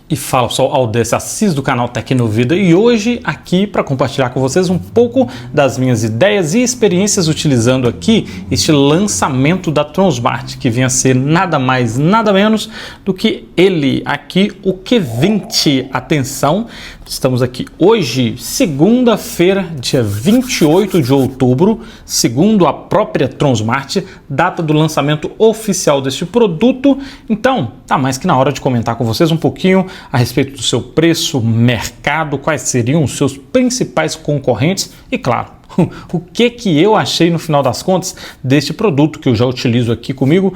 E fala pessoal, Aldécio Assis do canal Tecnovida e hoje aqui para compartilhar com vocês um pouco das minhas ideias e experiências utilizando aqui este lançamento da Tronsmart, que vem a ser nada mais, nada menos do que ele aqui, o Q20. Atenção, estamos aqui hoje, segunda-feira, dia 28 de outubro, segundo a própria Tronsmart, data do lançamento oficial deste produto. Então, tá mais que na hora de comentar com vocês um pouquinho a respeito do seu preço, mercado, quais seriam os seus principais concorrentes e, claro, o que eu achei no final das contas deste produto que eu já utilizo aqui comigo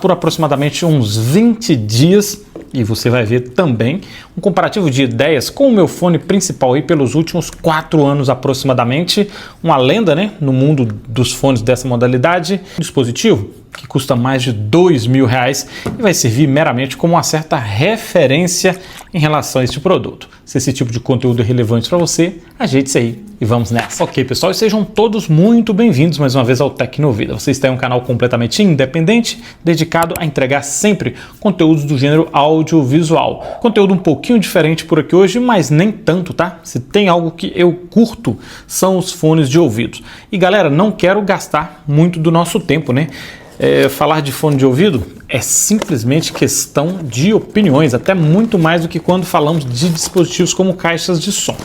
por aproximadamente uns 20 dias. E você vai ver também um comparativo de ideias com o meu fone principal aí pelos últimos 4 anos aproximadamente. Uma lenda, né, no mundo dos fones dessa modalidade. Um dispositivo que custa mais de R$2.000 e vai servir meramente como uma certa referência em relação a este produto. Se esse tipo de conteúdo é relevante para você, ajeite-se aí e vamos nessa. Ok, pessoal, sejam todos muito bem-vindos mais uma vez ao Tecnovida. Você está em um canal completamente independente, dedicado a entregar sempre conteúdos do gênero audiovisual. Conteúdo um pouquinho diferente por aqui hoje, mas nem tanto, tá? Se tem algo que eu curto, são os fones de ouvido. E galera, não quero gastar muito do nosso tempo, né? Falar de fone de ouvido é simplesmente questão de opiniões, até muito mais do que quando falamos de dispositivos como caixas de som.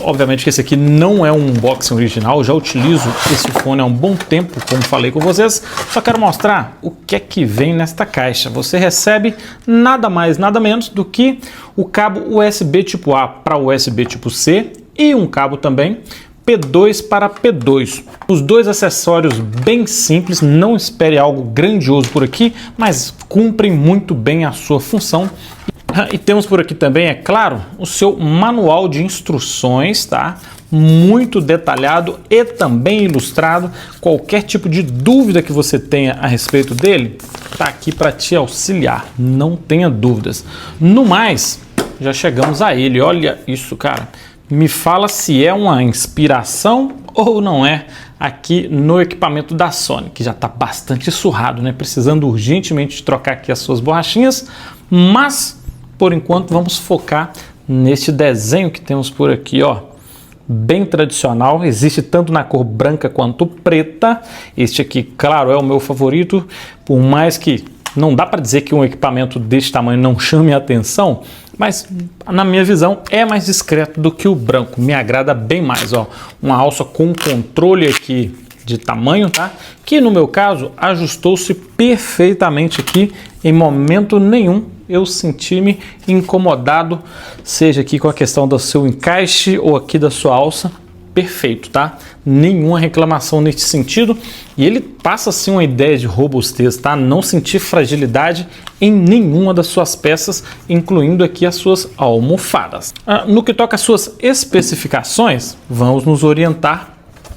Obviamente que esse aqui não é um unboxing original, eu já utilizo esse fone há um bom tempo, como falei com vocês, só quero mostrar o que é que vem nesta caixa. Você recebe nada mais, nada menos do que o cabo USB tipo A para USB tipo C e um cabo também P2 para P2. Os dois acessórios bem simples, não espere algo grandioso por aqui, mas cumprem muito bem a sua função. E temos por aqui também, é claro, o seu manual de instruções, tá? Muito detalhado e também ilustrado. Qualquer tipo de dúvida que você tenha a respeito dele, tá aqui para te auxiliar, não tenha dúvidas. No mais, já chegamos a ele, olha isso, cara. Me fala se é uma inspiração ou não é aqui no equipamento da Sony, que já está bastante surrado, né? Precisando urgentemente trocar aqui as suas borrachinhas, mas por enquanto vamos focar neste desenho que temos por aqui, ó. Bem tradicional, existe tanto na cor branca quanto preta. Este aqui, claro, é o meu favorito, por mais que não dá para dizer que um equipamento deste tamanho não chame a atenção, mas na minha visão é mais discreto do que o branco, me agrada bem mais, ó. Uma alça com controle aqui de tamanho, tá? Que no meu caso ajustou-se perfeitamente aqui, em momento nenhum eu senti-me incomodado, seja aqui com a questão do seu encaixe ou aqui da sua alça. Perfeito, tá? Nenhuma reclamação nesse sentido e ele passa assim uma ideia de robustez, tá? Não sentir fragilidade em nenhuma das suas peças, incluindo aqui as suas almofadas. No que toca às suas especificações, vamos nos orientar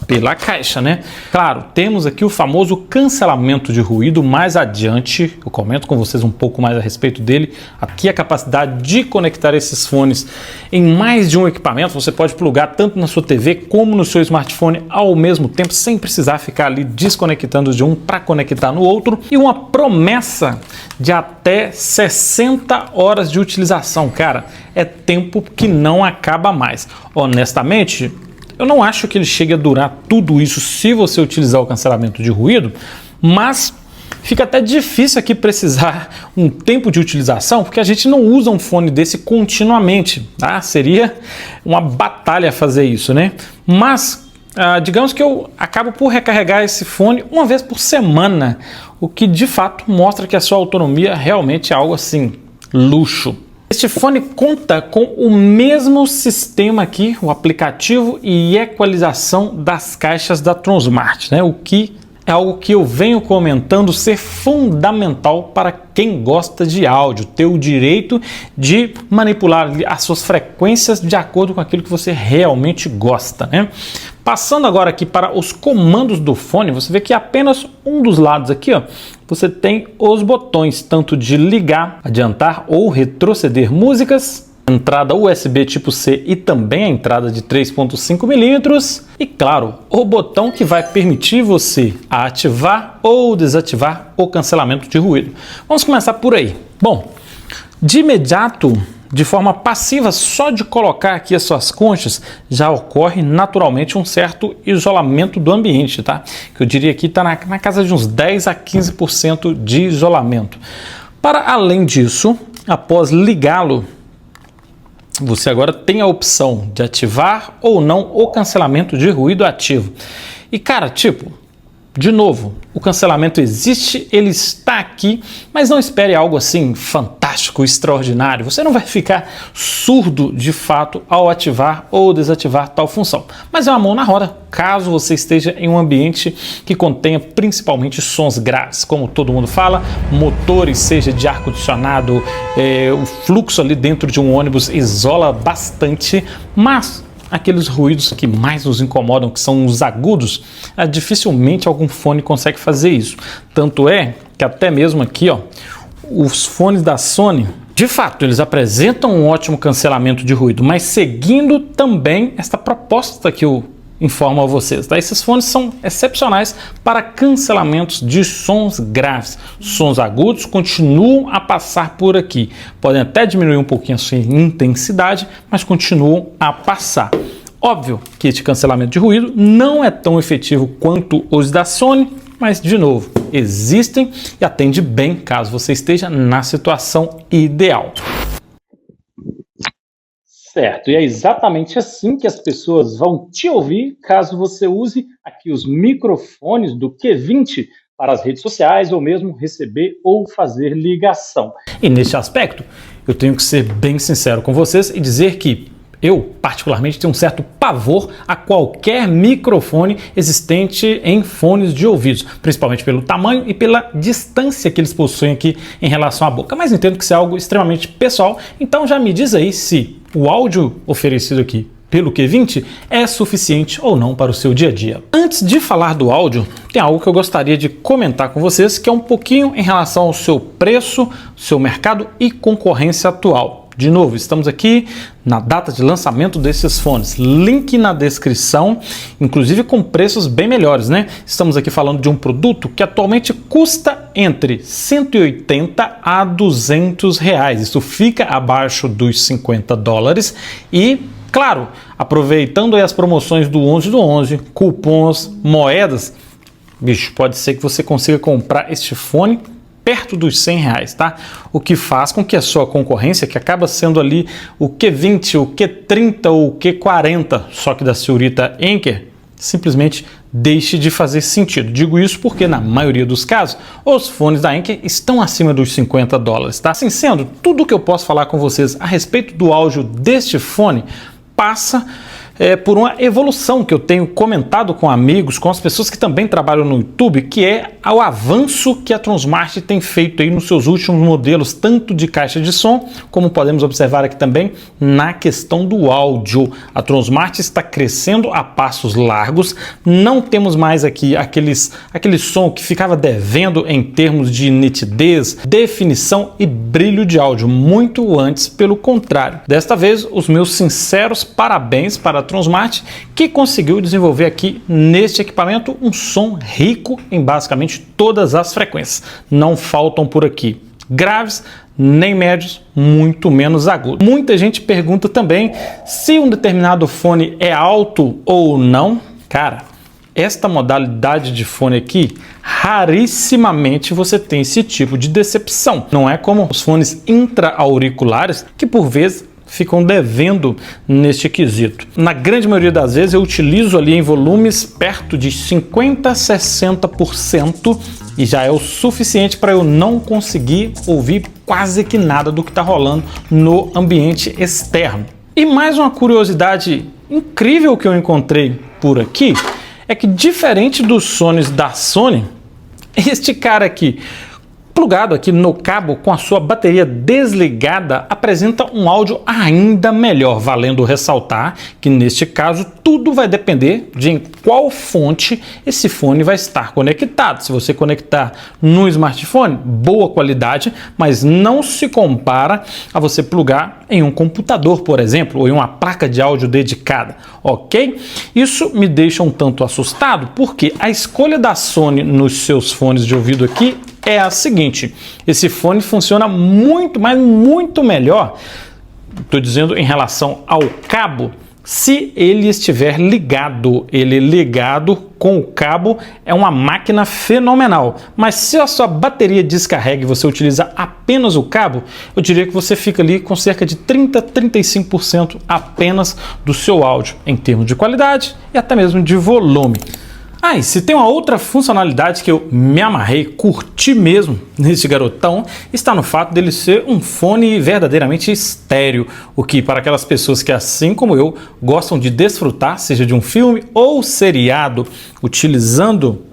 pela caixa, né? Claro, temos aqui o famoso cancelamento de ruído. Mais adiante eu comento com vocês um pouco mais a respeito dele. Aqui a capacidade de conectar esses fones em mais de um equipamento. Você pode plugar tanto na sua TV como no seu smartphone ao mesmo tempo, sem precisar ficar ali desconectando de um para conectar no outro. E uma promessa de até 60 horas de utilização, cara. É tempo que não acaba mais. Honestamente, eu não acho que ele chegue a durar tudo isso se você utilizar o cancelamento de ruído, mas fica até difícil aqui precisar um tempo de utilização, porque a gente não usa um fone desse continuamente, tá? Seria uma batalha fazer isso, né? Mas digamos que eu acabo por recarregar esse fone uma vez por semana, o que de fato mostra que a sua autonomia realmente é algo assim, luxo. Este fone conta com o mesmo sistema aqui, o aplicativo e equalização das caixas da Tronsmart, né? O que é algo que eu venho comentando ser fundamental para quem gosta de áudio, ter o direito de manipular as suas frequências de acordo com aquilo que você realmente gosta, né? Passando agora aqui para os comandos do fone, você vê que apenas um dos lados aqui, ó, você tem os botões tanto de ligar, adiantar ou retroceder músicas, entrada USB tipo C e também a entrada de 3.5 mm e, claro, o botão que vai permitir você ativar ou desativar o cancelamento de ruído. Vamos começar por aí. Bom, De imediato, de forma passiva, só de colocar aqui as suas conchas, já ocorre naturalmente um certo isolamento do ambiente, tá? Que eu diria que está na casa de uns 10 a 15% de isolamento. Para além disso, após ligá-lo, você agora tem a opção de ativar ou não o cancelamento de ruído ativo. E cara, de novo, o cancelamento existe, ele está aqui, mas não espere algo assim fantástico, extraordinário. Você não vai ficar surdo de fato ao ativar ou desativar tal função. Mas é uma mão na roda, caso você esteja em um ambiente que contenha principalmente sons graves. Como todo mundo fala, motores, seja de ar-condicionado, o fluxo ali dentro de um ônibus isola bastante, mas aqueles ruídos que mais nos incomodam, que são os agudos, dificilmente algum fone consegue fazer isso. Tanto é que até mesmo aqui, os fones da Sony, de fato, eles apresentam um ótimo cancelamento de ruído, mas seguindo também esta proposta que eu informo a vocês, tá? Esses fones são excepcionais para cancelamentos de sons graves. Sons agudos continuam a passar por aqui. Podem até diminuir um pouquinho a sua intensidade, mas continuam a passar. Óbvio que este cancelamento de ruído não é tão efetivo quanto os da Sony, mas, de novo, existem e atende bem caso você esteja na situação ideal. Certo, e é exatamente assim que as pessoas vão te ouvir caso você use aqui os microfones do Q20 para as redes sociais ou mesmo receber ou fazer ligação. E neste aspecto, eu tenho que ser bem sincero com vocês e dizer que eu, particularmente, tenho um certo pavor a qualquer microfone existente em fones de ouvidos, principalmente pelo tamanho e pela distância que eles possuem aqui em relação à boca. Mas entendo que isso é algo extremamente pessoal, então já me diz aí se o áudio oferecido aqui pelo Q20 é suficiente ou não para o seu dia a dia. Antes de falar do áudio, tem algo que eu gostaria de comentar com vocês, que é um pouquinho em relação ao seu preço, seu mercado e concorrência atual. De novo, estamos aqui na data de lançamento desses fones. Link na descrição, inclusive com preços bem melhores, né? Estamos aqui falando de um produto que atualmente custa entre 180 a 200 reais. Isso fica abaixo dos 50 dólares e, claro, aproveitando aí as promoções do 11 do 11, cupons, moedas, bicho, pode ser que você consiga comprar este fone perto dos 100 reais, tá? O que faz com que a sua concorrência, que acaba sendo ali o Q20, o Q30 ou o Q40, só que da senhorita Anker, simplesmente deixe de fazer sentido. Digo isso porque, na maioria dos casos, os fones da Anker estão acima dos 50 dólares, tá? Assim sendo, tudo que eu posso falar com vocês a respeito do áudio deste fone passa por uma evolução que eu tenho comentado com amigos, com as pessoas que também trabalham no YouTube, que é o avanço que a Tronsmart tem feito aí nos seus últimos modelos, tanto de caixa de som, como podemos observar aqui também na questão do áudio. A Tronsmart está crescendo a passos largos, não temos mais aqui aquele som que ficava devendo em termos de nitidez, definição e brilho de áudio, muito antes, pelo contrário. Desta vez, os meus sinceros parabéns para a Tronsmart, que conseguiu desenvolver aqui neste equipamento um som rico em basicamente todas as frequências. Não faltam por aqui graves, nem médios, muito menos agudos. Muita gente pergunta também se um determinado fone é alto ou não. Cara, esta modalidade de fone aqui, rarissimamente você tem esse tipo de decepção. Não é como os fones intra-auriculares, que por vezes ficam devendo neste quesito. Na grande maioria das vezes eu utilizo ali em volumes perto de 50 a 60% e já é o suficiente para eu não conseguir ouvir quase que nada do que está rolando no ambiente externo. E mais uma curiosidade incrível que eu encontrei por aqui é que, diferente dos fones da Sony, este cara aqui, plugado aqui no cabo com a sua bateria desligada, apresenta um áudio ainda melhor, valendo ressaltar que neste caso tudo vai depender de em qual fonte esse fone vai estar conectado. Se você conectar no smartphone, boa qualidade, mas não se compara a você plugar em um computador, por exemplo, ou em uma placa de áudio dedicada, ok? Isso me deixa um tanto assustado, porque a escolha da Sony nos seus fones de ouvido aqui é a seguinte: esse fone funciona muito, mas muito melhor, estou dizendo em relação ao cabo, se ele estiver ligado. Ele ligado com o cabo é uma máquina fenomenal. Mas se a sua bateria descarrega e você utiliza apenas o cabo, eu diria que você fica ali com cerca de 30-35% apenas do seu áudio, em termos de qualidade e até mesmo de volume. E se tem uma outra funcionalidade que eu me amarrei, curti mesmo nesse garotão, está no fato dele ser um fone verdadeiramente estéreo, o que para aquelas pessoas que, assim como eu, gostam de desfrutar, seja de um filme ou seriado, utilizando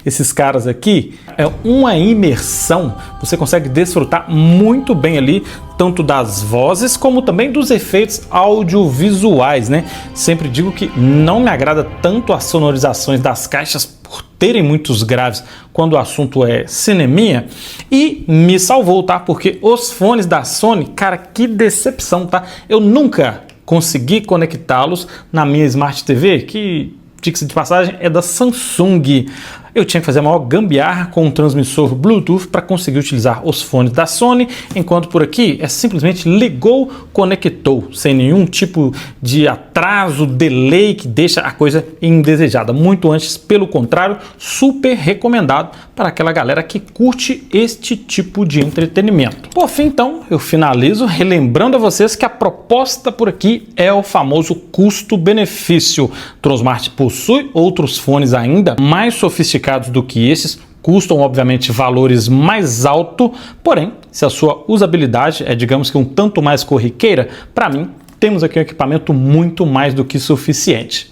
esses caras aqui, é uma imersão. Você consegue desfrutar muito bem ali, tanto das vozes como também dos efeitos audiovisuais, né? Sempre digo que não me agrada tanto as sonorizações das caixas por terem muitos graves quando o assunto é cineminha, e me salvou, tá? Porque os fones da Sony, cara, que decepção, tá? Eu nunca consegui conectá-los na minha Smart TV, que, diga-se de passagem, é da Samsung. Eu tinha que fazer a maior gambiarra com um transmissor Bluetooth para conseguir utilizar os fones da Sony, enquanto por aqui é simplesmente ligou, conectou, sem nenhum tipo de atraso, delay que deixa a coisa indesejada. Muito antes, pelo contrário, super recomendado para aquela galera que curte este tipo de entretenimento. Por fim, então, eu finalizo relembrando a vocês que a proposta por aqui é o famoso custo-benefício. Tronsmart possui outros fones ainda mais sofisticados do que esses, custam obviamente valores mais altos, porém, se a sua usabilidade é, digamos que um tanto mais corriqueira, para mim, temos aqui um equipamento muito mais do que suficiente.